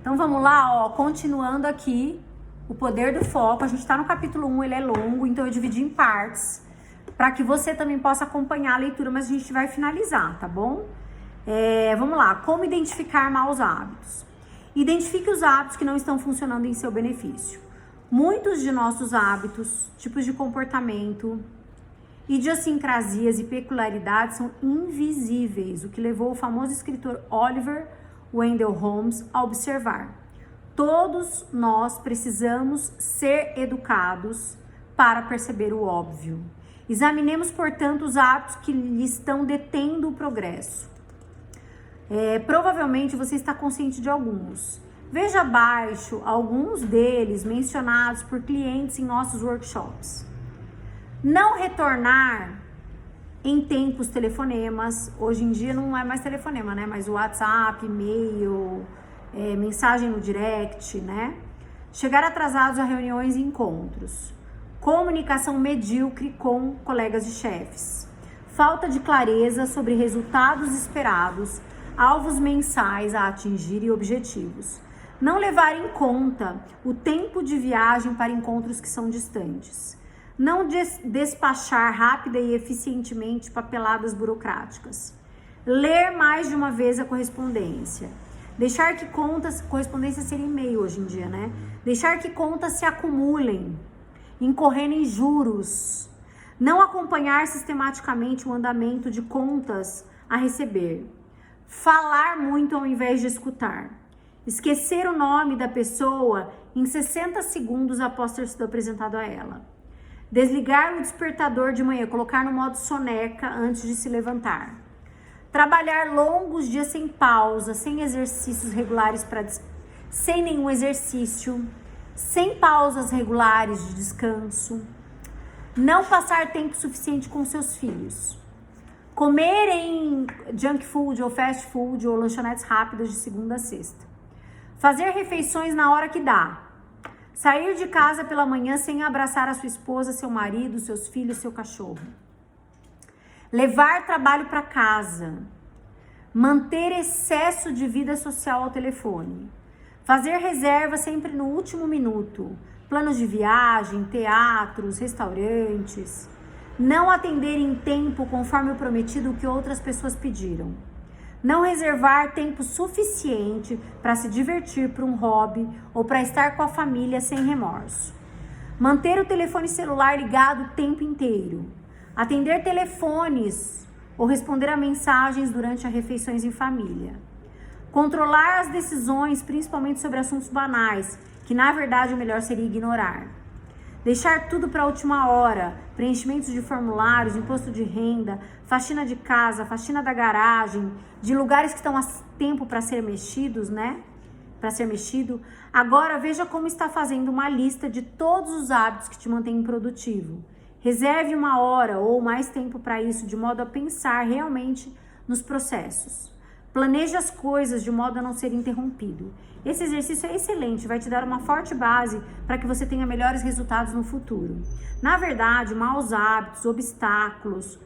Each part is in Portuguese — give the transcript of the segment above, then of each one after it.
Então vamos lá, ó, continuando aqui o poder do foco. A gente tá no capítulo 1, ele é longo, então eu dividi em partes para que você também possa acompanhar a leitura, mas a gente vai finalizar, tá bom? Vamos lá, como identificar maus hábitos? Identifique os hábitos que não estão funcionando em seu benefício. Muitos de nossos hábitos, tipos de comportamento, idiosincrasias e peculiaridades são invisíveis, o que levou o famoso escritor Oliver Wendell Holmes a observar: todos nós precisamos ser educados para perceber o óbvio. Examinemos, portanto, os hábitos que lhe estão detendo o progresso. Provavelmente você está consciente de alguns. Veja abaixo alguns deles mencionados por clientes em nossos workshops. Não retornar em tempos telefonemas. Hoje em dia não é mais telefonema, né? Mas o WhatsApp, e-mail, mensagem no direct, né? Chegar atrasados a reuniões e encontros. Comunicação medíocre com colegas e chefes. Falta de clareza sobre resultados esperados, alvos mensais a atingir e objetivos. Não levar em conta o tempo de viagem para encontros que são distantes. Não despachar rápida e eficientemente papeladas burocráticas. Ler mais de uma vez a correspondência. Deixar que contas, correspondência seria e-mail hoje em dia, né? Deixar que contas se acumulem, incorrendo em juros. Não acompanhar sistematicamente o andamento de contas a receber. Falar muito ao invés de escutar. Esquecer o nome da pessoa em 60 segundos após ter sido apresentado a ela. Desligar o despertador de manhã, colocar no modo soneca antes de se levantar. Trabalhar longos dias sem pausa, sem exercícios regulares sem nenhum exercício, sem pausas regulares de descanso. Não passar tempo suficiente com seus filhos. Comer em junk food ou fast food ou lanchonetes rápidas de segunda a sexta. Fazer refeições na hora que dá. Sair de casa pela manhã sem abraçar a sua esposa, seu marido, seus filhos, seu cachorro. Levar trabalho para casa. Manter excesso de vida social ao telefone. Fazer reserva sempre no último minuto. Planos de viagem, teatros, restaurantes. Não atender em tempo conforme o prometido o que outras pessoas pediram. Não reservar tempo suficiente para se divertir para um hobby ou para estar com a família sem remorso. Manter o telefone celular ligado o tempo inteiro. Atender telefones ou responder a mensagens durante as refeições em família. Controlar as decisões, principalmente sobre assuntos banais, que na verdade o melhor seria ignorar. Deixar tudo para a última hora, preenchimentos de formulários, imposto de renda, faxina de casa, faxina da garagem, de lugares que estão a tempo para ser mexidos, né? Para ser mexido. Agora veja como está fazendo uma lista de todos os hábitos que te mantêm produtivo. Reserve uma hora ou mais tempo para isso, de modo a pensar realmente nos processos. Planeje as coisas de modo a não ser interrompido. Esse exercício é excelente, vai te dar uma forte base para que você tenha melhores resultados no futuro. Na verdade, maus hábitos, obstáculos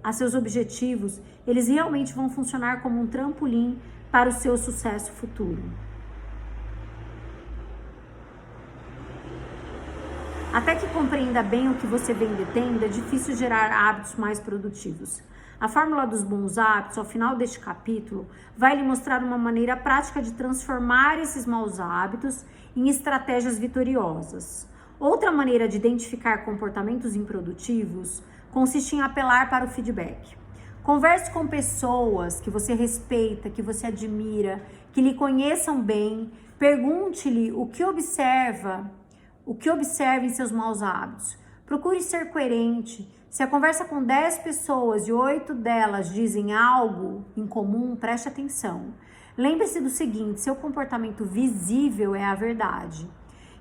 a seus objetivos, eles realmente vão funcionar como um trampolim para o seu sucesso futuro. Até que compreenda bem o que você vem detendo, é difícil gerar hábitos mais produtivos. A fórmula dos bons hábitos, ao final deste capítulo, vai lhe mostrar uma maneira prática de transformar esses maus hábitos em estratégias vitoriosas. Outra maneira de identificar comportamentos improdutivos consiste em apelar para o feedback. Converse com pessoas que você respeita, que você admira, que lhe conheçam bem. Pergunte-lhe o que observa em seus maus hábitos. Procure ser coerente. Se a conversa com 10 pessoas e 8 delas dizem algo em comum, preste atenção. Lembre-se do seguinte: seu comportamento visível é a verdade,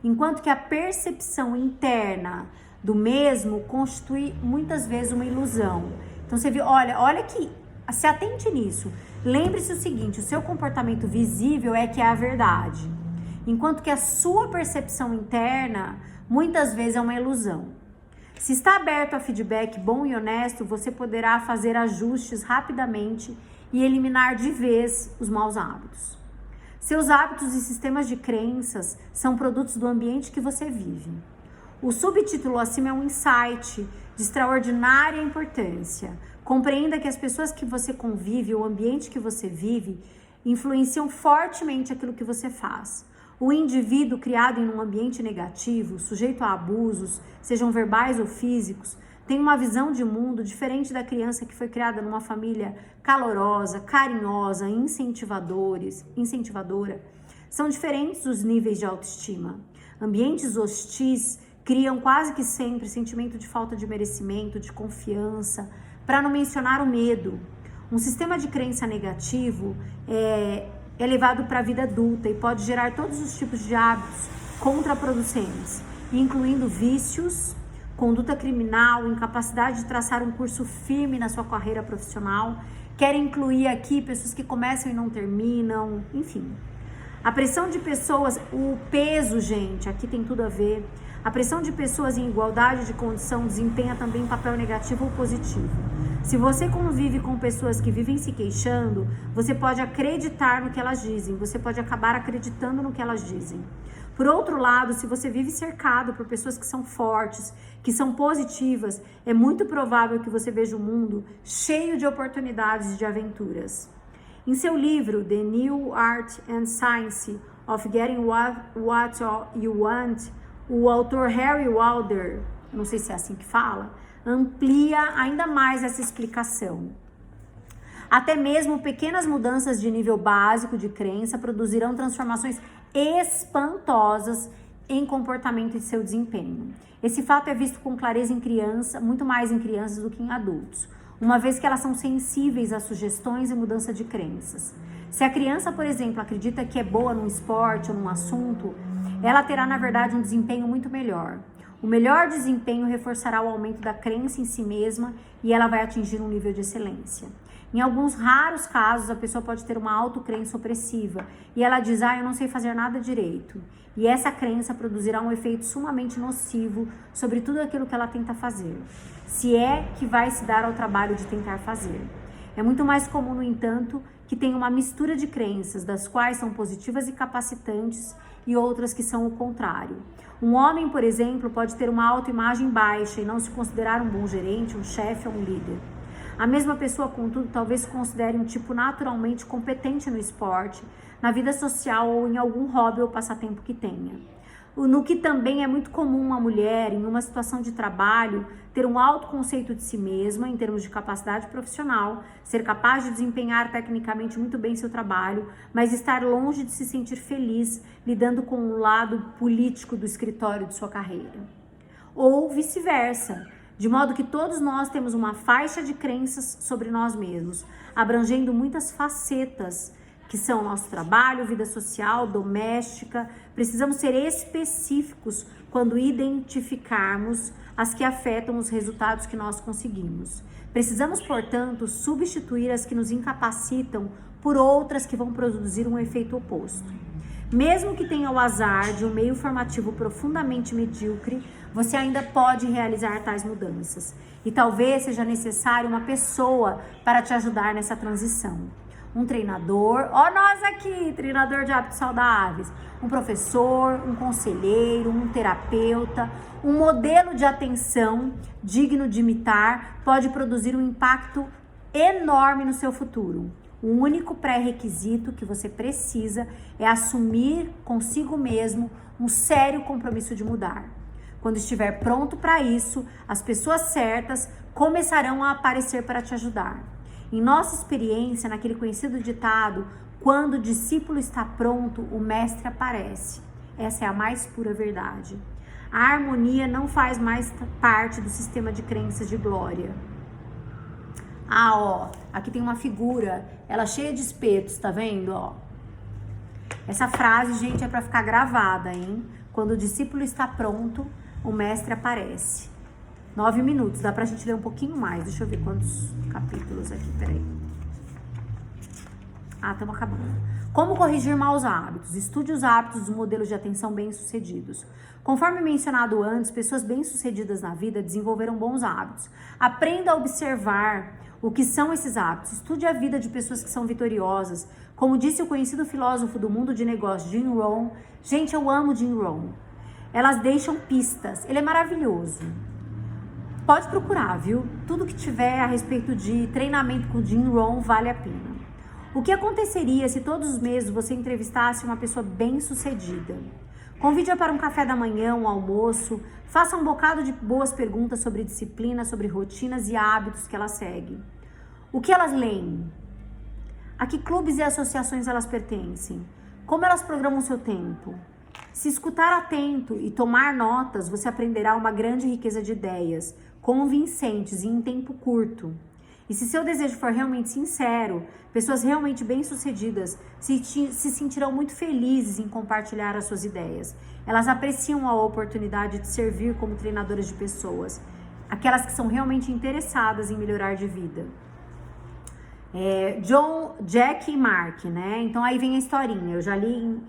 enquanto que a percepção interna do mesmo constitui muitas vezes uma ilusão. Então você viu, olha que, se atente nisso. Lembre-se o seguinte: o seu comportamento visível é que é a verdade, enquanto que a sua percepção interna muitas vezes é uma ilusão. Se está aberto a feedback bom e honesto, você poderá fazer ajustes rapidamente e eliminar de vez os maus hábitos. Seus hábitos e sistemas de crenças são produtos do ambiente que você vive. O subtítulo acima é um insight de extraordinária importância. Compreenda que as pessoas que você convive, o ambiente que você vive, influenciam fortemente aquilo que você faz. O indivíduo criado em um ambiente negativo, sujeito a abusos, sejam verbais ou físicos, tem uma visão de mundo diferente da criança que foi criada numa família calorosa, carinhosa, incentivadora. São diferentes os níveis de autoestima. Ambientes hostis criam quase que sempre sentimento de falta de merecimento, de confiança, para não mencionar o medo. Um sistema de crença negativo é levado para a vida adulta e pode gerar todos os tipos de hábitos contraproducentes, incluindo vícios, conduta criminal, incapacidade de traçar um curso firme na sua carreira profissional. Quero incluir aqui pessoas que começam e não terminam, enfim. A pressão de pessoas, o peso, gente, aqui tem tudo a ver. A pressão de pessoas em igualdade de condição desempenha também um papel negativo ou positivo. Se você convive com pessoas que vivem se queixando, você pode acreditar no que elas dizem, você pode acabar acreditando no que elas dizem. Por outro lado, se você vive cercado por pessoas que são fortes, que são positivas, é muito provável que você veja o mundo cheio de oportunidades e de aventuras. Em seu livro, The New Art and Science of Getting What You Want, o autor Harry Wilder, não sei se é assim que fala, amplia ainda mais essa explicação. Até mesmo pequenas mudanças de nível básico de crença produzirão transformações espantosas em comportamento e seu desempenho. Esse fato é visto com clareza em criança, muito mais em crianças do que em adultos, uma vez que elas são sensíveis a sugestões e mudança de crenças. Se a criança, por exemplo, acredita que é boa num esporte ou num assunto, ela terá, na verdade, um desempenho muito melhor. O melhor desempenho reforçará o aumento da crença em si mesma e ela vai atingir um nível de excelência. Em alguns raros casos, a pessoa pode ter uma autocrença opressiva e ela diz, eu não sei fazer nada direito. E essa crença produzirá um efeito sumamente nocivo sobre tudo aquilo que ela tenta fazer, se é que vai se dar ao trabalho de tentar fazer. É muito mais comum, no entanto, que tenha uma mistura de crenças, das quais são positivas e capacitantes e outras que são o contrário. Um homem, por exemplo, pode ter uma autoimagem baixa e não se considerar um bom gerente, um chefe ou um líder. A mesma pessoa, contudo, talvez se considere um tipo naturalmente competente no esporte, na vida social ou em algum hobby ou passatempo que tenha. No que também é muito comum uma mulher, em uma situação de trabalho, ter um alto conceito de si mesma, em termos de capacidade profissional, ser capaz de desempenhar tecnicamente muito bem seu trabalho, mas estar longe de se sentir feliz lidando com o lado político do escritório de sua carreira. Ou vice-versa, de modo que todos nós temos uma faixa de crenças sobre nós mesmos, abrangendo muitas facetas, que são nosso trabalho, vida social, doméstica. Precisamos ser específicos quando identificarmos as que afetam os resultados que nós conseguimos. Precisamos, portanto, substituir as que nos incapacitam por outras que vão produzir um efeito oposto. Mesmo que tenha o azar de um meio formativo profundamente medíocre, você ainda pode realizar tais mudanças. E talvez seja necessário uma pessoa para te ajudar nessa transição. Um treinador, nós aqui, treinador de hábitos saudáveis, um professor, um conselheiro, um terapeuta, um modelo de atenção digno de imitar pode produzir um impacto enorme no seu futuro. O único pré-requisito que você precisa é assumir consigo mesmo um sério compromisso de mudar. Quando estiver pronto para isso, as pessoas certas começarão a aparecer para te ajudar. Em nossa experiência, naquele conhecido ditado, quando o discípulo está pronto, o mestre aparece. Essa é a mais pura verdade. A harmonia não faz mais parte do sistema de crenças de glória. Aqui tem uma figura, ela cheia de espetos, tá vendo, Essa frase, gente, é para ficar gravada, hein? Quando o discípulo está pronto, o mestre aparece. 9 minutos, dá pra gente ler um pouquinho mais. Deixa eu ver quantos capítulos aqui, peraí. Estamos acabando. Como corrigir maus hábitos? Estude os hábitos dos modelos de atenção bem-sucedidos. Conforme mencionado antes, pessoas bem-sucedidas na vida desenvolveram bons hábitos. Aprenda a observar o que são esses hábitos. Estude a vida de pessoas que são vitoriosas, Como disse o conhecido filósofo do mundo de negócios, Jim Rohn, gente, eu amo Jim Rohn. Elas deixam pistas. Ele é maravilhoso. Pode procurar, viu? Tudo que tiver a respeito de treinamento com Jim Rohn vale a pena. O que aconteceria se todos os meses você entrevistasse uma pessoa bem-sucedida? Convide-a para um café da manhã, um almoço, faça um bocado de boas perguntas sobre disciplina, sobre rotinas e hábitos que ela segue. O que elas leem? A que clubes e associações elas pertencem? Como elas programam seu tempo? Se escutar atento e tomar notas, você aprenderá uma grande riqueza de ideias, convincentes e em tempo curto. E se seu desejo for realmente sincero, pessoas realmente bem-sucedidas se sentirão muito felizes em compartilhar as suas ideias. Elas apreciam a oportunidade de servir como treinadoras de pessoas, aquelas que são realmente interessadas em melhorar de vida. John, Jack e Mark, né? Então aí vem a historinha. Eu já li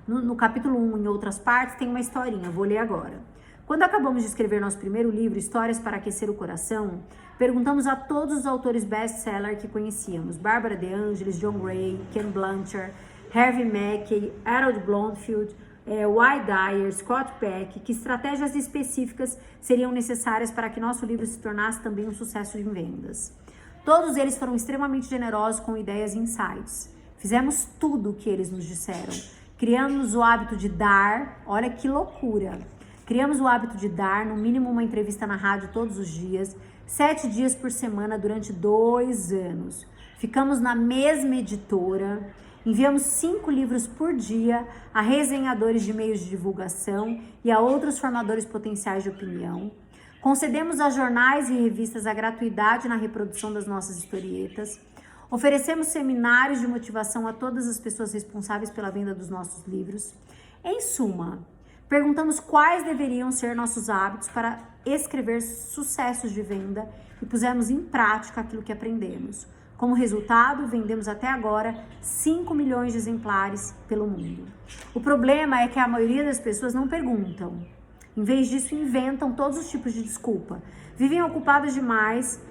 no capítulo 1, em outras partes, tem uma historinha. Eu vou ler agora. Quando acabamos de escrever nosso primeiro livro, Histórias para Aquecer o Coração, perguntamos a todos os autores best-seller que conhecíamos, Barbara DeAngelis, John Gray, Ken Blanchard, Harvey Mackay, Harold Bloomfield, Wayne Dyer, Scott Peck, que estratégias específicas seriam necessárias para que nosso livro se tornasse também um sucesso em vendas. Todos eles foram extremamente generosos com ideias e insights. Fizemos tudo o que eles nos disseram. Criamos o hábito de dar, olha que loucura. Criamos o hábito de dar, no mínimo, uma entrevista na rádio todos os dias, 7 dias por semana durante 2 anos. Ficamos na mesma editora, enviamos 5 livros por dia a resenhadores de meios de divulgação e a outros formadores potenciais de opinião. Concedemos a jornais e revistas a gratuidade na reprodução das nossas historietas. Oferecemos seminários de motivação a todas as pessoas responsáveis pela venda dos nossos livros. Em suma, perguntamos quais deveriam ser nossos hábitos para escrever sucessos de venda e pusemos em prática aquilo que aprendemos. Como resultado, vendemos até agora 5 milhões de exemplares pelo mundo. O problema é que a maioria das pessoas não perguntam. Em vez disso, inventam todos os tipos de desculpa. Vivem ocupadas demais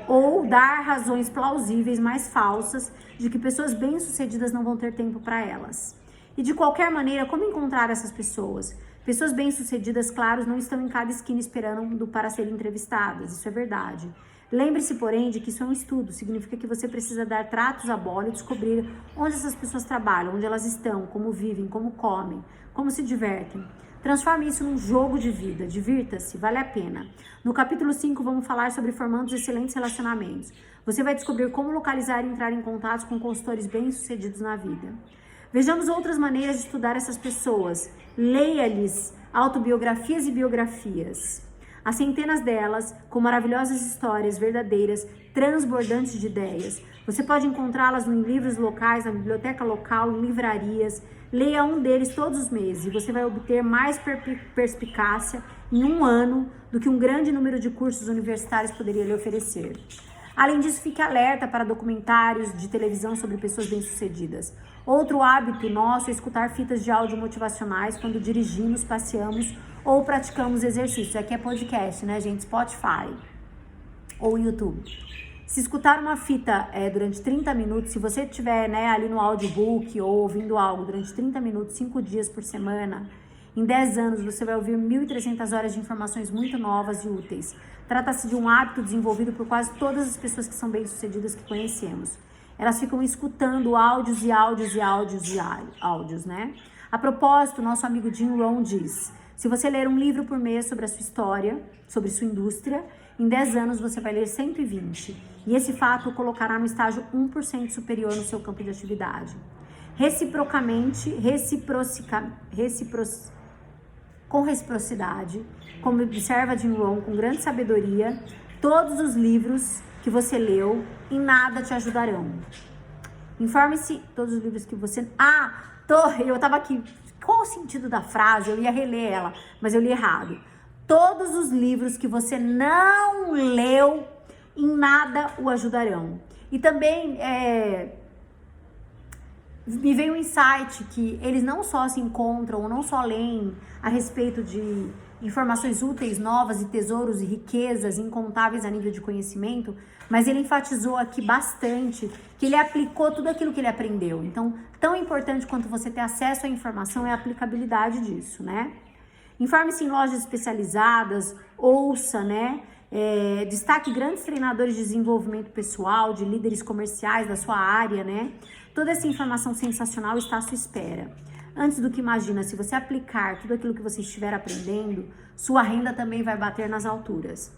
ou dar razões plausíveis, mais falsas, de que pessoas bem-sucedidas não vão ter tempo para elas. E de qualquer maneira, como encontrar essas pessoas? Pessoas bem-sucedidas, claro, não estão em cada esquina esperando para serem entrevistadas, isso é verdade. Lembre-se, porém, de que isso é um estudo, significa que você precisa dar tratos à bola e descobrir onde essas pessoas trabalham, onde elas estão, como vivem, como comem, como se divertem. Transforme isso num jogo de vida, divirta-se, vale a pena. No capítulo 5 vamos falar sobre formando excelentes relacionamentos. Você vai descobrir como localizar e entrar em contato com consultores bem-sucedidos na vida. Vejamos outras maneiras de estudar essas pessoas. Leia-lhes autobiografias e biografias. Há centenas delas, com maravilhosas histórias verdadeiras, transbordantes de ideias. Você pode encontrá-las em livros locais, na biblioteca local, em livrarias. Leia um deles todos os meses e você vai obter mais perspicácia em 1 ano do que um grande número de cursos universitários poderia lhe oferecer. Além disso, fique alerta para documentários de televisão sobre pessoas bem-sucedidas. Outro hábito nosso é escutar fitas de áudio motivacionais quando dirigimos, passeamos ou praticamos exercícios. Aqui é podcast, né, gente? Spotify ou YouTube. Se escutar uma fita durante 30 minutos, se você estiver ali no audiobook ou ouvindo algo durante 30 minutos, 5 dias por semana, em 10 anos você vai ouvir 1.300 horas de informações muito novas e úteis. Trata-se de um hábito desenvolvido por quase todas as pessoas que são bem-sucedidas que conhecemos. Elas ficam escutando áudios e áudios e áudios e áudios, né? A propósito, nosso amigo Jim Rohn diz: se você ler um livro por mês sobre a sua história, sobre sua indústria, em 10 anos você vai ler 120. E esse fato o colocará no estágio 1% superior no seu campo de atividade. Com reciprocidade, como observa Jim Rohn com grande sabedoria, todos os livros que você leu em nada te ajudarão. Informe-se, todos os livros que você... eu tava aqui, qual o sentido da frase? Eu ia reler ela, mas eu li errado. Todos os livros que você não leu, em nada o ajudarão. E também, me veio um insight que eles não só se encontram ou não só leem a respeito de informações úteis, novas e tesouros e riquezas incontáveis a nível de conhecimento, mas ele enfatizou aqui bastante que ele aplicou tudo aquilo que ele aprendeu. Então, tão importante quanto você ter acesso à informação é a aplicabilidade disso, né? Informe-se em lojas especializadas, ouça, né? Destaque grandes treinadores de desenvolvimento pessoal, de líderes comerciais da sua área, né? Toda essa informação sensacional está à sua espera. Antes do que imagina, se você aplicar tudo aquilo que você estiver aprendendo, sua renda também vai bater nas alturas.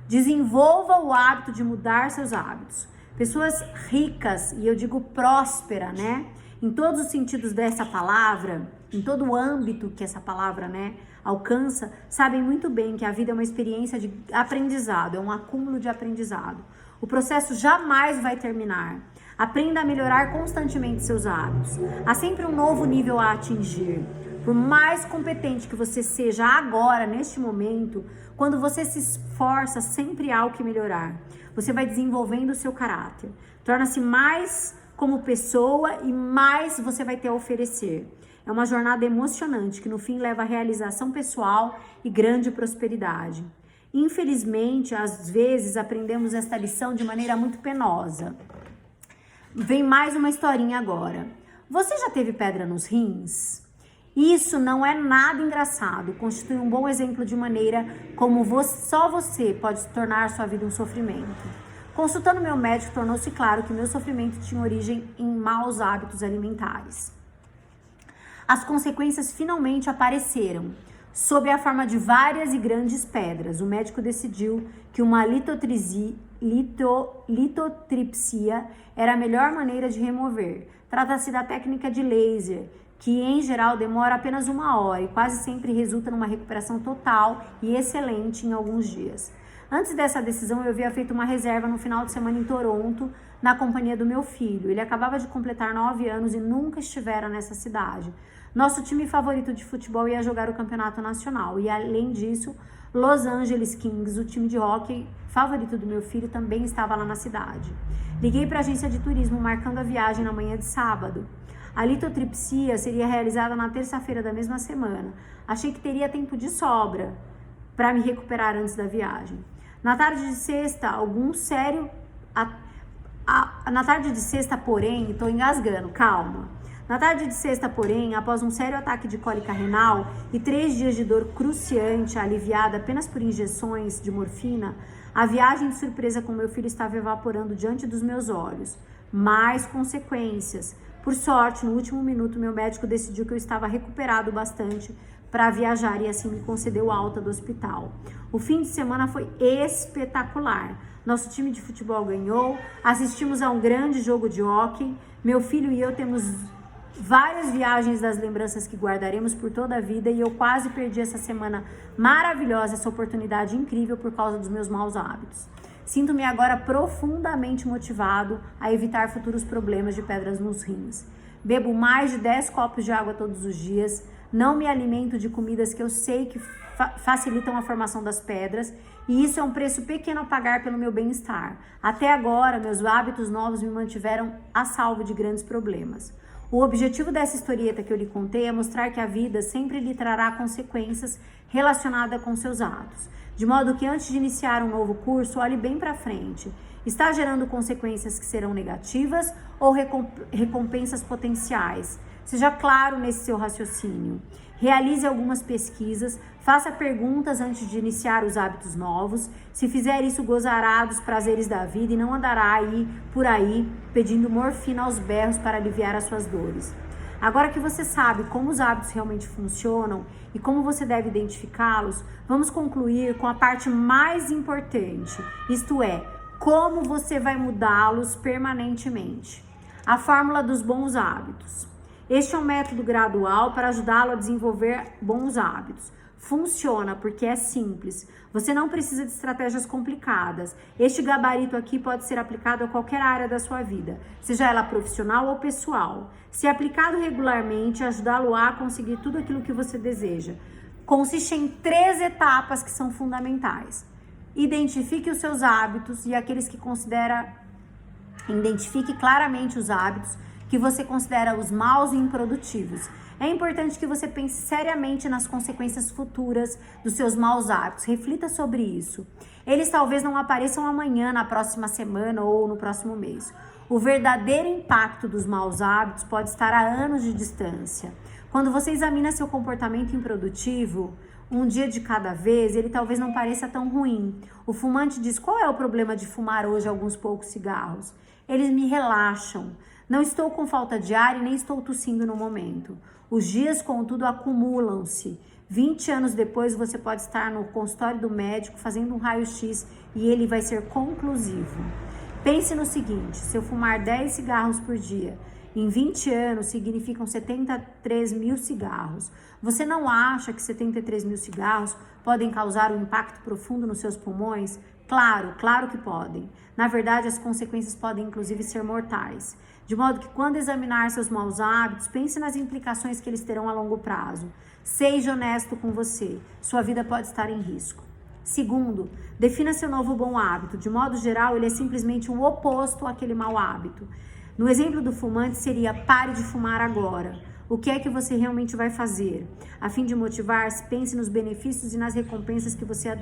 Desenvolva o hábito de mudar seus hábitos. Pessoas ricas, e eu digo próspera, né? Em todos os sentidos dessa palavra, em todo o âmbito que essa palavra, né, alcança, sabem muito bem que a vida é uma experiência de aprendizado, é um acúmulo de aprendizado. O processo jamais vai terminar. Aprenda a melhorar constantemente seus hábitos. Há sempre um novo nível a atingir. Por mais competente que você seja agora, neste momento, quando você se esforça, sempre há o que melhorar. Você vai desenvolvendo o seu caráter. Torna-se mais como pessoa e mais você vai ter a oferecer. É uma jornada emocionante que no fim leva à realização pessoal e grande prosperidade. Infelizmente, às vezes aprendemos esta lição de maneira muito penosa. Vem mais uma historinha agora. Você já teve pedra nos rins? Isso não é nada engraçado, constitui um bom exemplo de maneira como só você pode tornar sua vida um sofrimento. Consultando meu médico, tornou-se claro que meu sofrimento tinha origem em maus hábitos alimentares. As consequências finalmente apareceram, sob a forma de várias e grandes pedras. O médico decidiu que uma litotripsia era a melhor maneira de remover. Trata-se da técnica de laser, que em geral demora apenas 1 hora e quase sempre resulta numa recuperação total e excelente em alguns dias. Antes dessa decisão, eu havia feito uma reserva no final de semana em Toronto, na companhia do meu filho. Ele acabava de completar 9 anos e nunca estivera nessa cidade. Nosso time favorito de futebol ia jogar o campeonato nacional e, além disso, Los Angeles Kings, o time de hóquei favorito do meu filho, também estava lá na cidade. Liguei para a agência de turismo marcando a viagem na manhã de sábado. A litotripsia seria realizada na terça-feira da mesma semana. Achei que teria tempo de sobra para me recuperar antes da viagem. Na tarde de sexta, Na tarde de sexta, porém, estou engasgando, calma. Na tarde de sexta, porém, após um sério ataque de cólica renal e 3 dias de dor cruciante, aliviada apenas por injeções de morfina, a viagem de surpresa com meu filho estava evaporando diante dos meus olhos. Mais consequências. Por sorte, no último minuto, meu médico decidiu que eu estava recuperado bastante para viajar e assim me concedeu alta do hospital. O fim de semana foi espetacular. Nosso time de futebol ganhou, assistimos a um grande jogo de hóquei. Meu filho e eu temos várias viagens das lembranças que guardaremos por toda a vida e eu quase perdi essa semana maravilhosa, essa oportunidade incrível por causa dos meus maus hábitos. Sinto-me agora profundamente motivado a evitar futuros problemas de pedras nos rins. Bebo mais de 10 copos de água todos os dias, não me alimento de comidas que eu sei que facilitam a formação das pedras e isso é um preço pequeno a pagar pelo meu bem-estar. Até agora, meus hábitos novos me mantiveram a salvo de grandes problemas. O objetivo dessa historieta que eu lhe contei é mostrar que a vida sempre lhe trará consequências relacionadas com seus atos. De modo que antes de iniciar um novo curso, olhe bem para frente. Está gerando consequências que serão negativas ou recompensas potenciais? Seja claro nesse seu raciocínio. Realize algumas pesquisas, faça perguntas antes de iniciar os hábitos novos. Se fizer isso, gozará dos prazeres da vida e não andará por aí pedindo morfina aos berros para aliviar as suas dores. Agora que você sabe como os hábitos realmente funcionam e como você deve identificá-los, vamos concluir com a parte mais importante, isto é, como você vai mudá-los permanentemente. A fórmula dos bons hábitos. Este é um método gradual para ajudá-lo a desenvolver bons hábitos. Funciona porque é simples. Você não precisa de estratégias complicadas. Este gabarito aqui pode ser aplicado a qualquer área da sua vida, seja ela profissional ou pessoal. Se aplicado regularmente, ajudá-lo a conseguir tudo aquilo que você deseja. Consiste em 3 etapas que são fundamentais. Identifique os seus hábitos e aqueles que considera. Identifique claramente os hábitos que você considera os maus e improdutivos. É importante que você pense seriamente nas consequências futuras dos seus maus hábitos. Reflita sobre isso. Eles talvez não apareçam amanhã, na próxima semana ou no próximo mês. O verdadeiro impacto dos maus hábitos pode estar a anos de distância. Quando você examina seu comportamento improdutivo, um dia de cada vez, ele talvez não pareça tão ruim. O fumante diz: qual é o problema de fumar hoje alguns poucos cigarros? Eles me relaxam. Não estou com falta de ar e nem estou tossindo no momento. Os dias, contudo, acumulam-se. 20 anos depois, você pode estar no consultório do médico fazendo um raio-x e ele vai ser conclusivo. Pense no seguinte: se eu fumar 10 cigarros por dia, em 20 anos significam 73 mil cigarros. Você não acha que 73 mil cigarros podem causar um impacto profundo nos seus pulmões? Claro que podem. Na verdade, as consequências podem inclusive ser mortais. De modo que, quando examinar seus maus hábitos, pense nas implicações que eles terão a longo prazo. Seja honesto com você. Sua vida pode estar em risco. Segundo, defina seu novo bom hábito. De modo geral, ele é simplesmente o oposto àquele mau hábito. No exemplo do fumante, seria: pare de fumar agora. O que é que você realmente vai fazer? A fim de motivar-se, pense nos benefícios e nas recompensas que você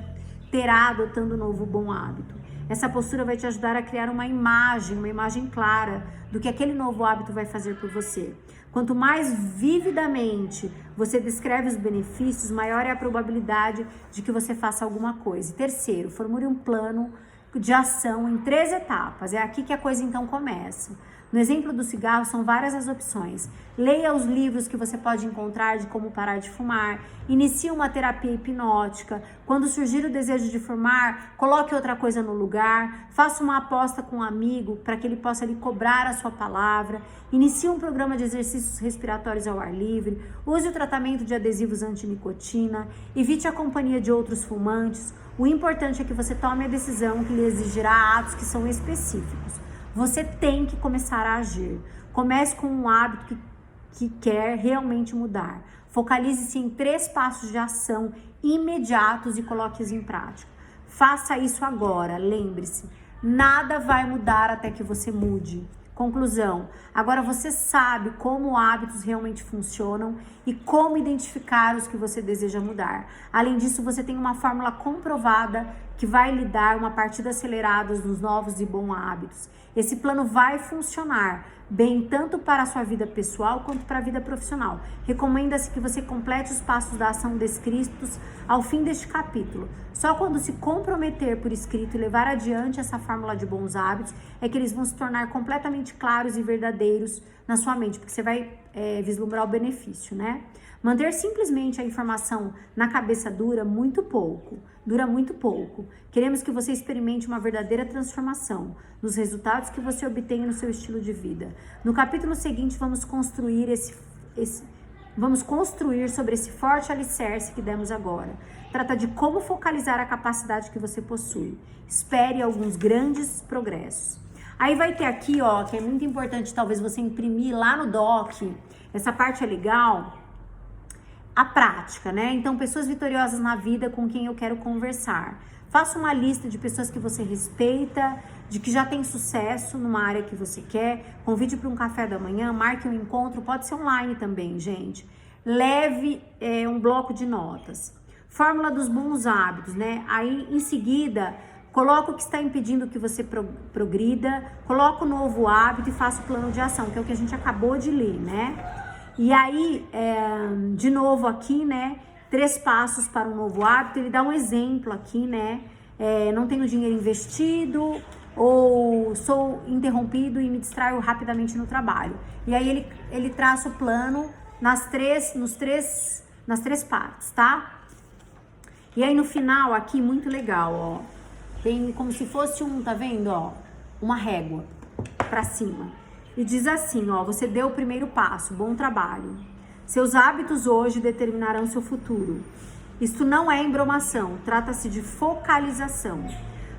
terá adotando o novo bom hábito. Essa postura vai te ajudar a criar uma imagem clara do que aquele novo hábito vai fazer por você. Quanto mais vividamente você descreve os benefícios, maior é a probabilidade de que você faça alguma coisa. Terceiro, formule um plano de ação em 3 etapas. É aqui que a coisa então começa. No exemplo do cigarro, são várias as opções. Leia os livros que você pode encontrar de como parar de fumar. Inicie uma terapia hipnótica. Quando surgir o desejo de fumar, coloque outra coisa no lugar. Faça uma aposta com um amigo para que ele possa lhe cobrar a sua palavra. Inicie um programa de exercícios respiratórios ao ar livre. Use o tratamento de adesivos antinicotina. Evite a companhia de outros fumantes. O importante é que você tome a decisão que lhe exigirá atos que são específicos. Você tem que começar a agir. Comece com um hábito que quer realmente mudar. Focalize-se em 3 passos de ação imediatos e coloque-os em prática. Faça isso agora. Lembre-se, nada vai mudar até que você mude. Conclusão: agora você sabe como hábitos realmente funcionam e como identificar os que você deseja mudar. Além disso, você tem uma fórmula comprovada que vai lhe dar uma partida acelerada nos novos e bons hábitos. Esse plano vai funcionar bem tanto para a sua vida pessoal quanto para a vida profissional. Recomenda-se que você complete os passos da ação descritos ao fim deste capítulo. Só quando se comprometer por escrito e levar adiante essa fórmula de bons hábitos é que eles vão se tornar completamente claros e verdadeiros na sua mente, porque você vai vislumbrar o benefício, né? Manter simplesmente a informação na cabeça dura muito pouco. Queremos que você experimente uma verdadeira transformação nos resultados que você obtenha no seu estilo de vida. No capítulo seguinte, vamos construir sobre esse forte alicerce que demos agora. Trata de como focalizar a capacidade que você possui. Espere alguns grandes progressos. Aí vai ter aqui, ó, que é muito importante talvez você imprimir lá no doc. Essa parte é legal. A prática, né? Então, pessoas vitoriosas na vida com quem eu quero conversar. Faça uma lista de pessoas que você respeita, de que já tem sucesso numa área que você quer. Convide para um café da manhã, marque um encontro, pode ser online também, gente. Leve um bloco de notas. Fórmula dos bons hábitos, né? Aí, em seguida, coloca o que está impedindo que você progrida, coloca o novo hábito e faça o plano de ação, que é o que a gente acabou de ler, né? E aí, de novo aqui, né, 3 passos para um novo hábito. Ele dá um exemplo aqui, né, não tenho dinheiro investido, ou sou interrompido e me distraio rapidamente no trabalho. E aí ele traça o plano nas três partes, tá? E aí no final aqui, muito legal, ó, tem como se fosse tá vendo, ó, uma régua pra cima. E diz assim, ó, você deu o primeiro passo, bom trabalho. Seus hábitos hoje determinarão seu futuro. Isto não é embromação, trata-se de focalização.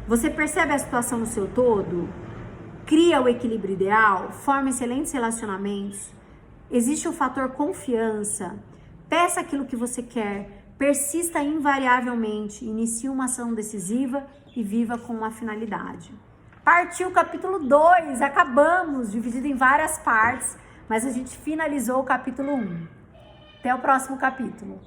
Você percebe a situação no seu todo? Cria o equilíbrio ideal? Forma excelentes relacionamentos? Existe o fator confiança? Peça aquilo que você quer, persista invariavelmente, inicie uma ação decisiva e viva com uma finalidade. Partiu o capítulo 2, acabamos, dividido em várias partes, mas a gente finalizou o capítulo 1. Até o próximo capítulo.